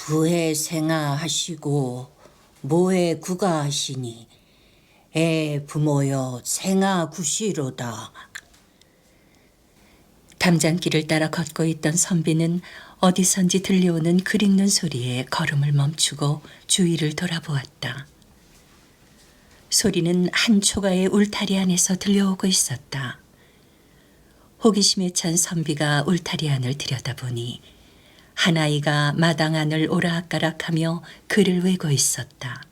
부해 생하하시고 모해 구가하시니 애 부모여 생하구시로다. 담장길을 따라 걷고 있던 선비는 어디선지 들려오는 글 읽는 소리에 걸음을 멈추고 주위를 돌아보았다. 소리는 한 초가의 울타리 안에서 들려오고 있었다. 호기심에 찬 선비가 울타리 안을 들여다보니 한 아이가 마당 안을 오락가락하며 글을 외고 있었다.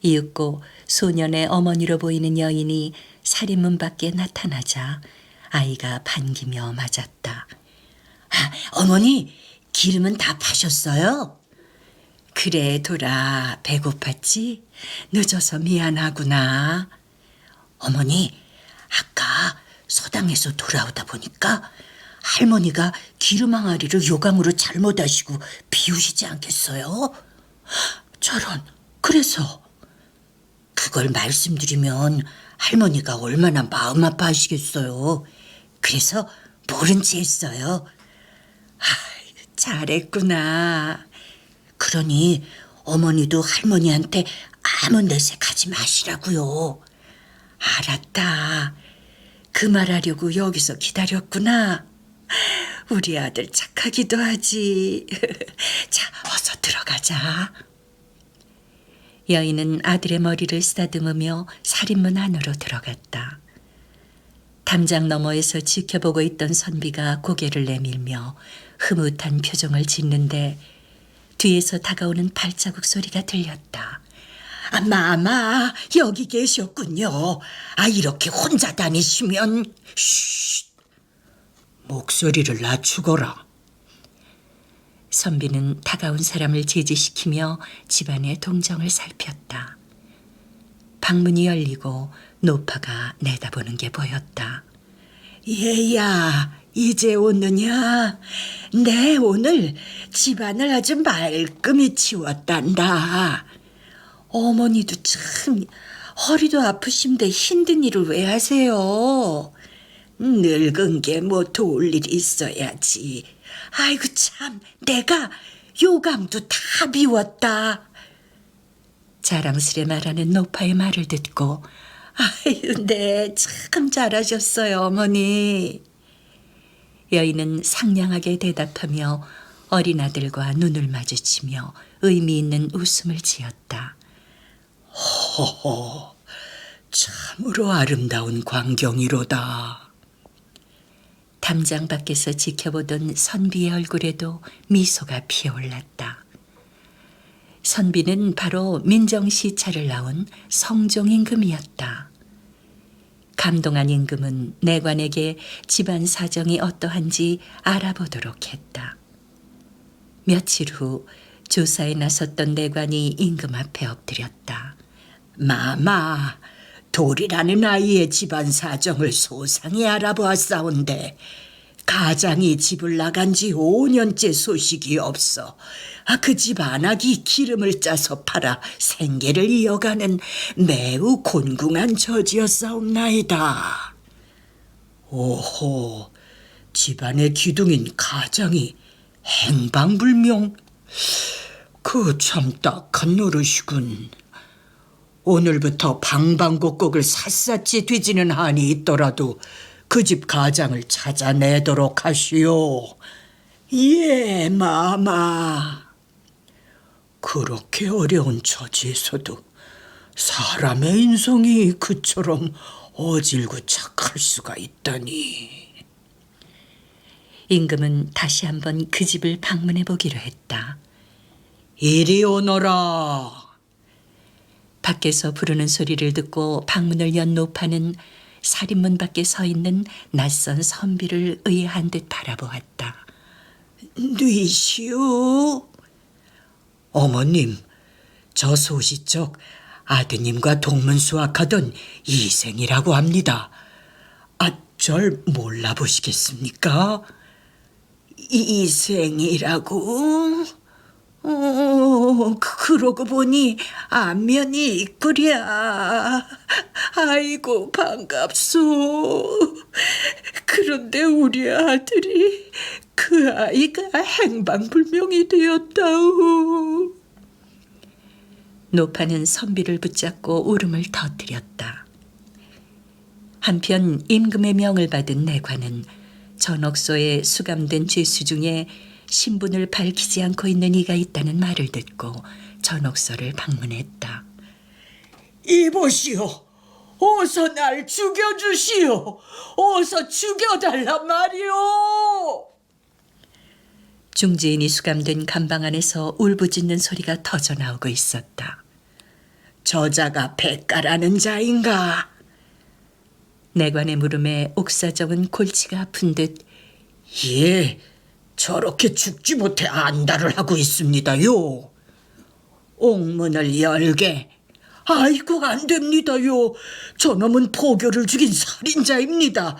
이윽고 소년의 어머니로 보이는 여인이 살인문 밖에 나타나자 아이가 반기며 맞았다. 어머니, 기름은 다 파셨어요? 그래, 돌아. 배고팠지? 늦어서 미안하구나. 어머니, 아까 서당에서 돌아오다 보니까 할머니가 기름 항아리를 요강으로 잘못하시고 비우시지 않겠어요? 저런, 그래서? 그걸 말씀드리면 할머니가 얼마나 마음 아파하시겠어요. 그래서 모른 체 했어요. 잘했구나. 그러니 어머니도 할머니한테 아무 내색하지 마시라고요. 알았다. 그 말하려고 여기서 기다렸구나. 우리 아들 착하기도 하지. 자, 어서 들어가자. 여인은 아들의 머리를 쓰다듬으며 살인문 안으로 들어갔다. 담장 너머에서 지켜보고 있던 선비가 고개를 내밀며 흐뭇한 표정을 짓는데 뒤에서 다가오는 발자국 소리가 들렸다. 마마, 여기 계셨군요. 이렇게 혼자 다니시면... 쉿! 목소리를 낮추거라. 선비는 다가온 사람을 제지시키며 집안의 동정을 살폈다. 방문이 열리고 노파가 내다보는 게 보였다. 얘야, 이제 오느냐? 네, 오늘 집안을 아주 말끔히 치웠단다. 어머니도 참 허리도 아프신데 힘든 일을 왜 하세요? 늙은 게 뭐 도울 일이 있어야지. 아이고 참, 내가 요강도 다 비웠다. 자랑스레 말하는 노파의 말을 듣고 아유, 네, 참 잘하셨어요, 어머니. 여인은 상냥하게 대답하며 어린 아들과 눈을 마주치며 의미 있는 웃음을 지었다. 허허, 참으로 아름다운 광경이로다. 담장 밖에서 지켜보던 선비의 얼굴에도 미소가 피어올랐다. 선비는 바로 민정시차를 나온 성종 임금이었다. 감동한 임금은 내관에게 집안 사정이 어떠한지 알아보도록 했다. 며칠 후 조사에 나섰던 내관이 임금 앞에 엎드렸다. 마마, 돌이라는 아이의 집안 사정을 소상히 알아보았사온데 가장이 집을 나간 지 5년째 소식이 없어 그 집 안악이 기름을 짜서 팔아 생계를 이어가는 매우 곤궁한 처지였사옵나이다. 오호, 집안의 기둥인 가장이 행방불명? 그 참 딱한 노릇이군. 오늘부터 방방곡곡을 샅샅이 뒤지는 한이 있더라도 그 집 가장을 찾아내도록 하시오. 예, 마마. 그렇게 어려운 처지에서도 사람의 인성이 그처럼 어질고 착할 수가 있다니. 임금은 다시 한번 그 집을 방문해 보기로 했다. 이리 오너라. 밖에서 부르는 소리를 듣고 방문을 연 노파는 살인문 밖에 서 있는 낯선 선비를 의아한 듯 바라보았다. 뉘시오? 어머님, 저 소시적 아드님과 동문수학하던 이생이라고 합니다. 절 몰라보시겠습니까? 이생이라고? 그러고 보니 안면이 있구랴. 아이고 반갑소. 그런데 우리 아들이 그 아이가 행방불명이 되었다오. 노파는 선비를 붙잡고 울음을 터뜨렸다. 한편 임금의 명을 받은 내관은 전옥소에 수감된 죄수 중에 신분을 밝히지 않고 있는 이가 있다는 말을 듣고 전옥소를 방문했다. 이보시오. 어서 날 죽여주시오. 어서 죽여달란 말이오. 중재인이 수감된 감방 안에서 울부짖는 소리가 터져나오고 있었다. 저자가 백가라는 자인가? 내관의 물음에 옥사정은 골치가 아픈 듯 예, 저렇게 죽지 못해 안달을 하고 있습니다요. 옥문을 열게. 아이고 안 됩니다요. 저놈은 포교를 죽인 살인자입니다.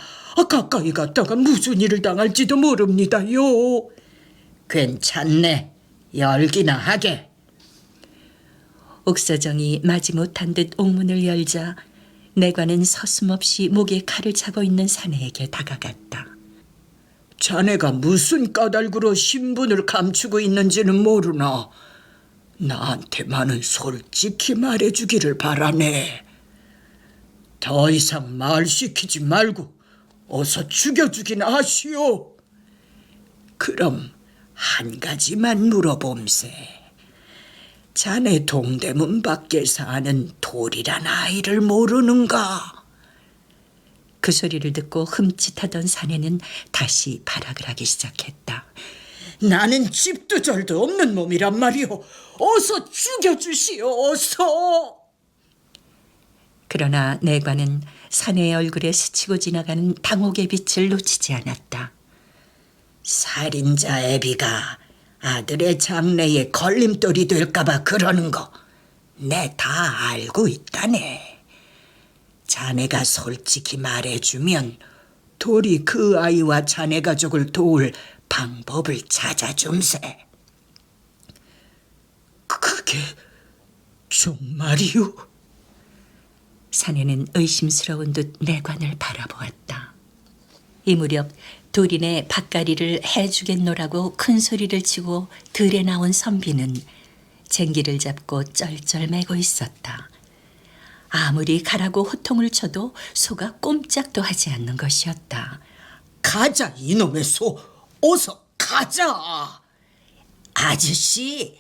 가까이 갔다가 무슨 일을 당할지도 모릅니다요. 괜찮네. 열기나 하게. 옥사정이 마지못한 듯 옥문을 열자 내관은 서슴없이 목에 칼을 차고 있는 사내에게 다가갔다. 자네가 무슨 까닭으로 신분을 감추고 있는지는 모르나 나한테만은 솔직히 말해주기를 바라네. 더 이상 말 시키지 말고 어서 죽여주긴 하시오. 그럼 한 가지만 물어봄세. 자네 동대문 밖에 사는 돌이란 아이를 모르는가? 그 소리를 듣고 흠칫하던 사내는 다시 발악을 하기 시작했다. 나는 집도 절도 없는 몸이란 말이오. 어서 죽여주시오. 어서. 그러나 내관은 사내의 얼굴에 스치고 지나가는 당혹의 빛을 놓치지 않았다. 살인자 애비가 아들의 장래에 걸림돌이 될까봐 그러는 거 내 다 알고 있다네. 자네가 솔직히 말해주면 돌이 그 아이와 자네 가족을 도울 방법을 찾아줌세. 그게 정말이오? 사내는 의심스러운 듯 내관을 바라보았다. 이 무렵 도린의 밭가리를 해주겠노라고 큰 소리를 치고 들에 나온 선비는 쟁기를 잡고 쩔쩔매고 있었다. 아무리 가라고 호통을 쳐도 소가 꼼짝도 하지 않는 것이었다. 가자 이놈의 소. 어서 가자. 아저씨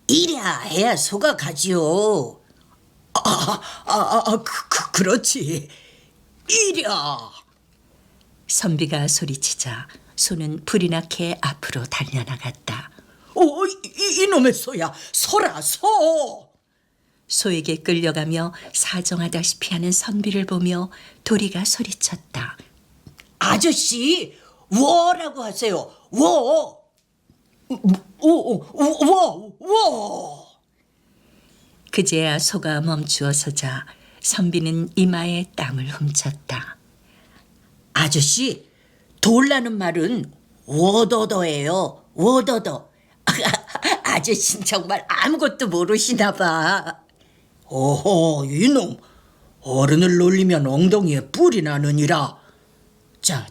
이랴 해야 소가 가지요. 그렇지. 이랴. 선비가 소리치자 소는 불이 나게 앞으로 달려나갔다. 이놈의 소야. 소라 소. 소에게 끌려가며 사정하다시피 하는 선비를 보며 도리가 소리쳤다. 아저씨 워라고 하세요. 워. 그제야 소가 멈추어 서자 선비는 이마에 땀을 훔쳤다. 아저씨, 돌라는 말은 워더더예요. 워더더. 아저씨는 정말 아무것도 모르시나 봐. 오호, 이놈. 어른을 놀리면 엉덩이에 뿔이 나느니라. 자,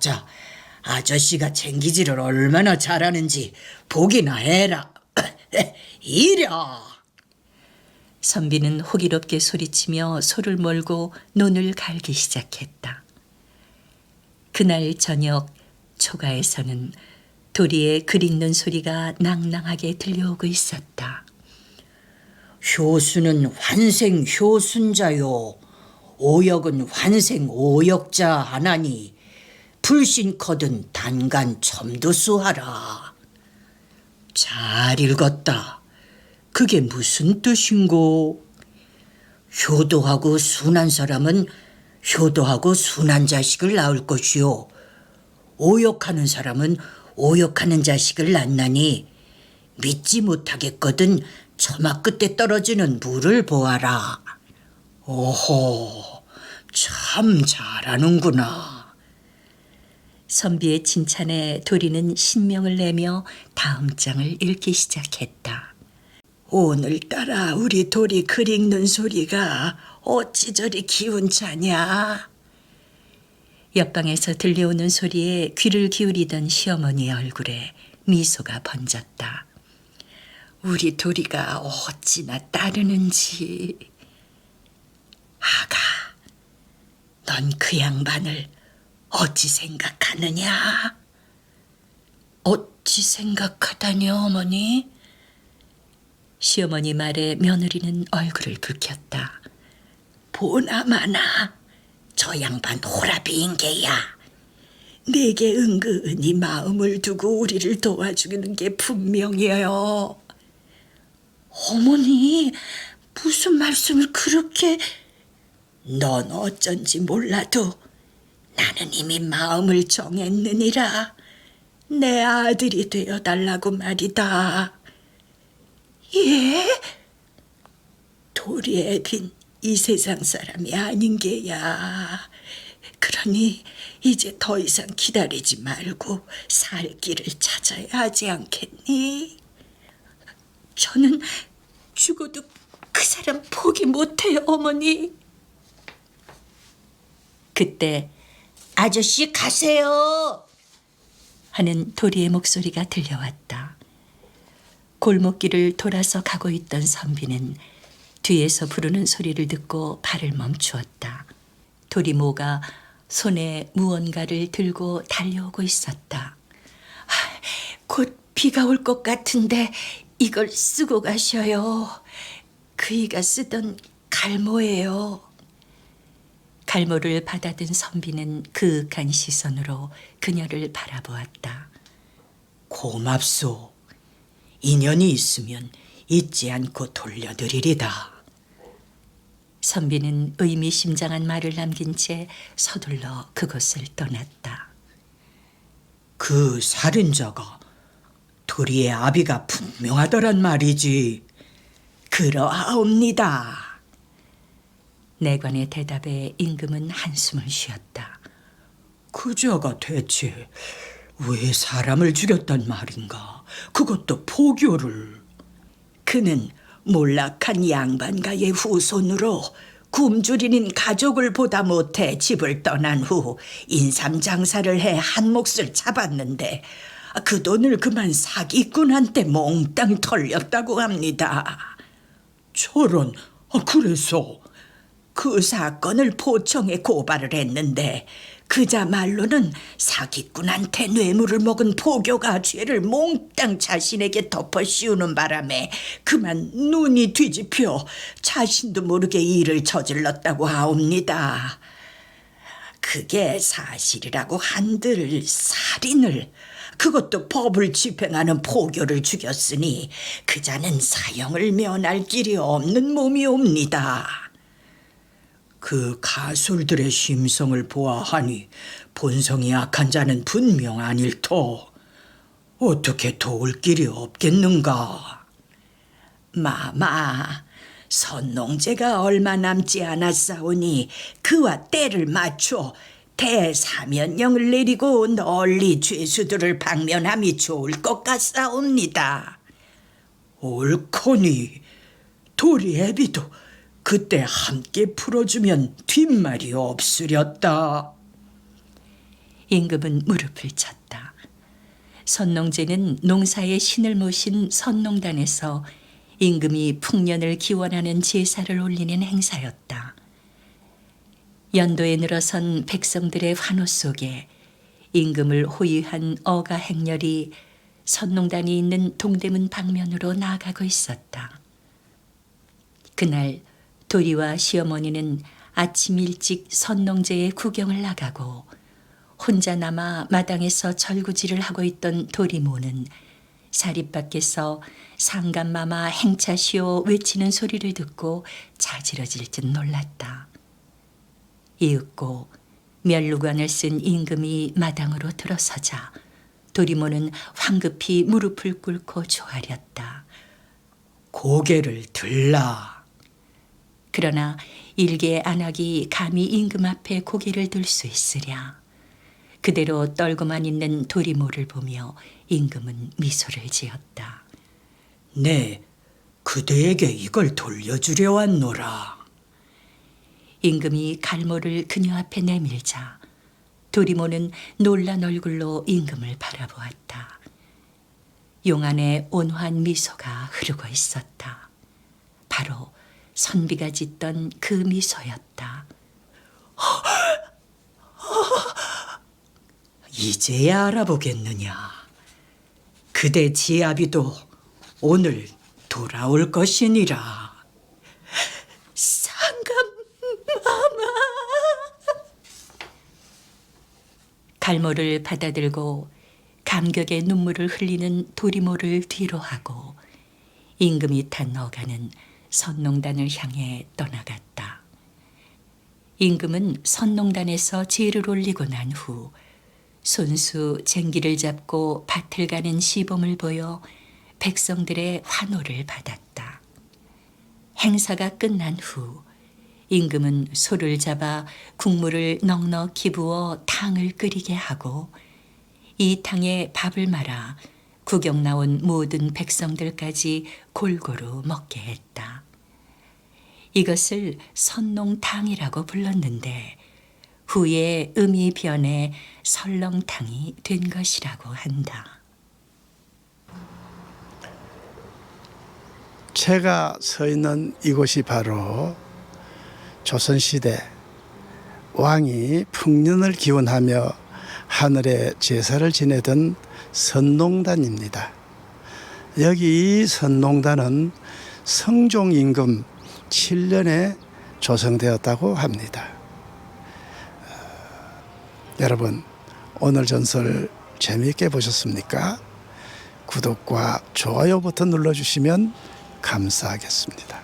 아저씨가 쟁기질을 얼마나 잘하는지 보기나 해라. 이랴. 선비는 호기롭게 소리치며 소를 몰고 논을 갈기 시작했다. 그날 저녁 초가에서는 도리의 글 읽는 소리가 낭낭하게 들려오고 있었다. 효수는 환생 효순자요. 오역은 환생 오역자 하나니 불신커든 단간 첨도수하라. 잘 읽었다. 그게 무슨 뜻인고? 효도하고 순한 사람은 효도하고 순한 자식을 낳을 것이요. 오역하는 사람은 오역하는 자식을 낳나니 믿지 못하겠거든 처마 끝에 떨어지는 물을 보아라. 오호, 참 잘하는구나. 선비의 칭찬에 도리는 신명을 내며 다음 장을 읽기 시작했다. 오늘따라 우리 도리 글 읽는 소리가 어찌 저리 기운차냐. 옆방에서 들려오는 소리에 귀를 기울이던 시어머니의 얼굴에 미소가 번졌다. 우리 도리가 어찌나 따르는지. 아가, 넌 그 양반을 어찌 생각하느냐? 어찌 생각하다뇨, 어머니? 시어머니 말에 며느리는 얼굴을 붉혔다. 보나마나 저 양반 호라비인 게야. 내게 은근히 마음을 두고 우리를 도와주는 게 분명해요. 어머니, 무슨 말씀을 그렇게... 넌 어쩐지 몰라도 나는 이미 마음을 정했느니라. 내 아들이 되어달라고 말이다. 예? 도리 애빈 이 세상 사람이 아닌 게야. 그러니 이제 더 이상 기다리지 말고 살 길을 찾아야 하지 않겠니? 저는 죽어도 그 사람 포기 못해요, 어머니. 그때 아저씨 가세요 하는 도리의 목소리가 들려왔다. 골목길을 돌아서 가고 있던 선비는 뒤에서 부르는 소리를 듣고 발을 멈추었다. 도리모가 손에 무언가를 들고 달려오고 있었다. 곧 비가 올 것 같은데 이걸 쓰고 가셔요. 그이가 쓰던 갈모예요. 갈모를 받아든 선비는 그윽한 시선으로 그녀를 바라보았다. 고맙소. 인연이 있으면 잊지 않고 돌려드리리다. 선비는 의미심장한 말을 남긴 채 서둘러 그곳을 떠났다. 그 살인자가 도리의 아비가 분명하더란 말이지. 그러하옵니다. 내관의 대답에 임금은 한숨을 쉬었다. 그자가 대체 왜 사람을 죽였단 말인가? 그것도 포교를. 그는 몰락한 양반가의 후손으로 굶주리는 가족을 보다 못해 집을 떠난 후 인삼 장사를 해 한 몫을 잡았는데 그 돈을 그만 사기꾼한테 몽땅 털렸다고 합니다. 저런, 그래서? 그 사건을 포청에 고발을 했는데 그자 말로는 사기꾼한테 뇌물을 먹은 포교가 죄를 몽땅 자신에게 덮어 씌우는 바람에 그만 눈이 뒤집혀 자신도 모르게 일을 저질렀다고 하옵니다. 그게 사실이라고 한들 살인을, 그것도 법을 집행하는 포교를 죽였으니 그자는 사형을 면할 길이 없는 몸이옵니다. 그 가술들의 심성을 보아하니 본성이 악한 자는 분명 아닐 터. 어떻게 도울 길이 없겠는가? 마마, 선농제가 얼마 남지 않았사오니 그와 때를 맞춰 대사면령을 내리고 널리 죄수들을 방면함이 좋을 것 같사옵니다. 옳거니 도리 애비도 그때 함께 풀어주면 뒷말이 없으렸다. 임금은 무릎을 쳤다. 선농제는 농사의 신을 모신 선농단에서 임금이 풍년을 기원하는 제사를 올리는 행사였다. 연도에 늘어선 백성들의 환호 속에 임금을 호위한 어가 행렬이 선농단이 있는 동대문 방면으로 나아가고 있었다. 그날 도리와 시어머니는 아침 일찍 선농제에 구경을 나가고 혼자 남아 마당에서 절구질을 하고 있던 도리모는 사립밖에서 상간마마 행차시오 외치는 소리를 듣고 자지러질 듯 놀랐다. 이윽고 멸루관을 쓴 임금이 마당으로 들어서자 도리모는 황급히 무릎을 꿇고 조아렸다. 고개를 들라. 그러나 일개 안악이 감히 임금 앞에 고개를 들 수 있으랴. 그대로 떨고만 있는 도리모를 보며 임금은 미소를 지었다. 네, 그대에게 이걸 돌려주려 왔노라. 임금이 갈모를 그녀 앞에 내밀자 도리모는 놀란 얼굴로 임금을 바라보았다. 용 안에 온화한 미소가 흐르고 있었다. 바로 선비가 짓던 그 미소였다. 이제야 알아보겠느냐. 그대 지아비도 오늘 돌아올 것이니라. 상감마마. 갈모를 받아들고 감격의 눈물을 흘리는 도리모를 뒤로 하고 임금이 탄 어가는 선농단을 향해 떠나갔다. 임금은 선농단에서 제를 올리고 난 후 손수 쟁기를 잡고 밭을 가는 시범을 보여 백성들의 환호를 받았다. 행사가 끝난 후 임금은 소를 잡아 국물을 넉넉히 부어 탕을 끓이게 하고 이 탕에 밥을 말아 구경 나온 모든 백성들까지 골고루 먹게 했다. 이것을 선농탕이라고 불렀는데 후에 음이 변해 설렁탕이 된 것이라고 한다. 제가 서 있는 이곳이 바로 조선시대 왕이 풍년을 기원하며 하늘에 제사를 지내던 선농단입니다. 여기 이 선농단은 성종 임금 7년에 조성되었다고 합니다. 여러분, 오늘 전설 재미있게 보셨습니까? 구독과 좋아요 버튼 눌러주시면 감사하겠습니다.